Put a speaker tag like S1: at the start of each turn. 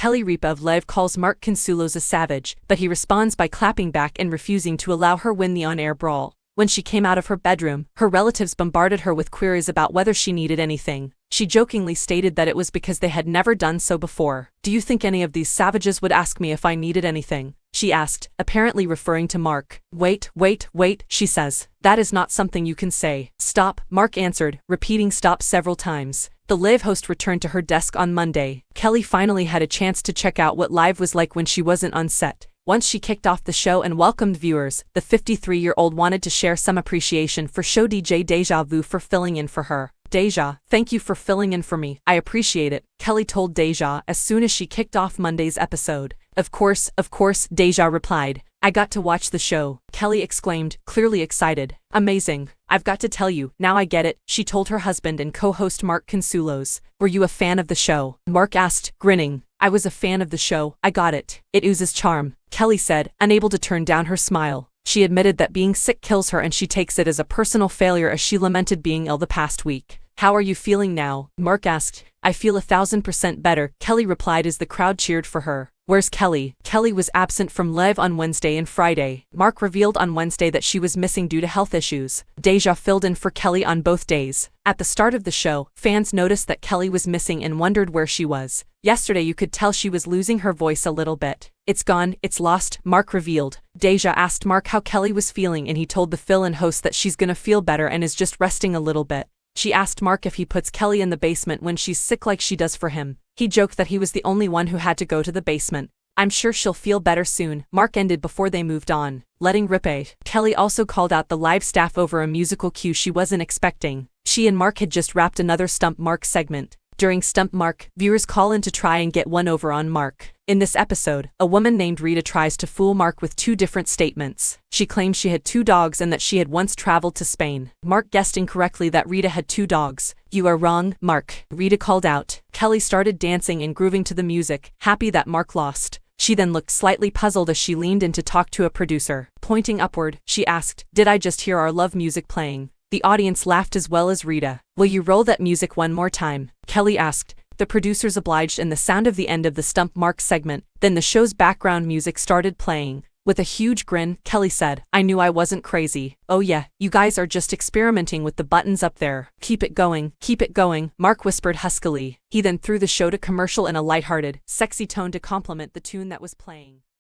S1: Kelly. Ripa of Live calls Mark Consuelos a savage, but he responds by clapping back and refusing to allow her win the on-air brawl. When she came out of her bedroom, her relatives bombarded her with queries about whether she needed anything. She jokingly stated that it was because they had never done so before. "Do you think any of these savages would ask me if I needed anything?" she asked, apparently referring to Mark. Wait, she says. "That is not something you can say." "Stop," Mark answered, repeating stop several times. The Live host returned to her desk on Monday. Kelly finally had a chance to check out what Live was like when she wasn't on set. Once she kicked off the show and welcomed viewers, the 53-year-old wanted to share some appreciation for show DJ Deja Vu for filling in for her. "Deja, thank you for filling in for me. I appreciate it," Kelly told Deja as soon as she kicked off Monday's episode. Of course, Deja replied. "I got to watch the show," Kelly exclaimed, clearly excited. "Amazing. I've got to tell you, now I get it," she told her husband and co-host Mark Consuelos. "Were you a fan of the show?" Mark asked, grinning. "I was a fan of the show. I got it. It oozes charm," Kelly said, unable to turn down her smile. She admitted that being sick kills her and she takes it as a personal failure as she lamented being ill the past week. "How are you feeling now?" Mark asked. "I feel 1,000% better," Kelly replied as the crowd cheered for her. "Where's Kelly?" Kelly was absent from Live on Wednesday and Friday. Mark revealed on Wednesday that she was missing due to health issues. Deja filled in for Kelly on both days. At the start of the show, fans noticed that Kelly was missing and wondered where she was. Yesterday you could tell she was losing her voice a little bit. "It's gone, it's lost," Mark revealed. Deja asked Mark how Kelly was feeling and he told the fill-in host that she's gonna feel better and is just resting a little bit. She asked Mark if he puts Kelly in the basement when she's sick like she does for him. He joked that he was the only one who had to go to the basement. "I'm sure she'll feel better soon," Mark ended before they moved on. Letting Ripa. Kelly also called out the Live staff over a musical cue she wasn't expecting. She and Mark had just wrapped another Stump Mark segment. During Stump Mark, viewers call in to try and get one over on Mark. In this episode, a woman named Rita tries to fool Mark with two different statements. She claims she had 2 dogs and that she had once traveled to Spain. Mark guessed incorrectly that Rita had 2 dogs. "You are wrong, Mark," Rita called out. Kelly started dancing and grooving to the music, happy that Mark lost. She then looked slightly puzzled as she leaned in to talk to a producer. Pointing upward, she asked, "Did I just hear our love music playing?" The audience laughed as well as Rita. "Will you roll that music one more time?" Kelly asked. The producers obliged and the sound of the end of the Stump Mark segment. Then the show's background music started playing. With a huge grin, Kelly said, "I knew I wasn't crazy." "Oh yeah, you guys are just experimenting with the buttons up there. Keep it going," Mark whispered huskily. He then threw the show to commercial in a lighthearted, sexy tone to complement the tune that was playing.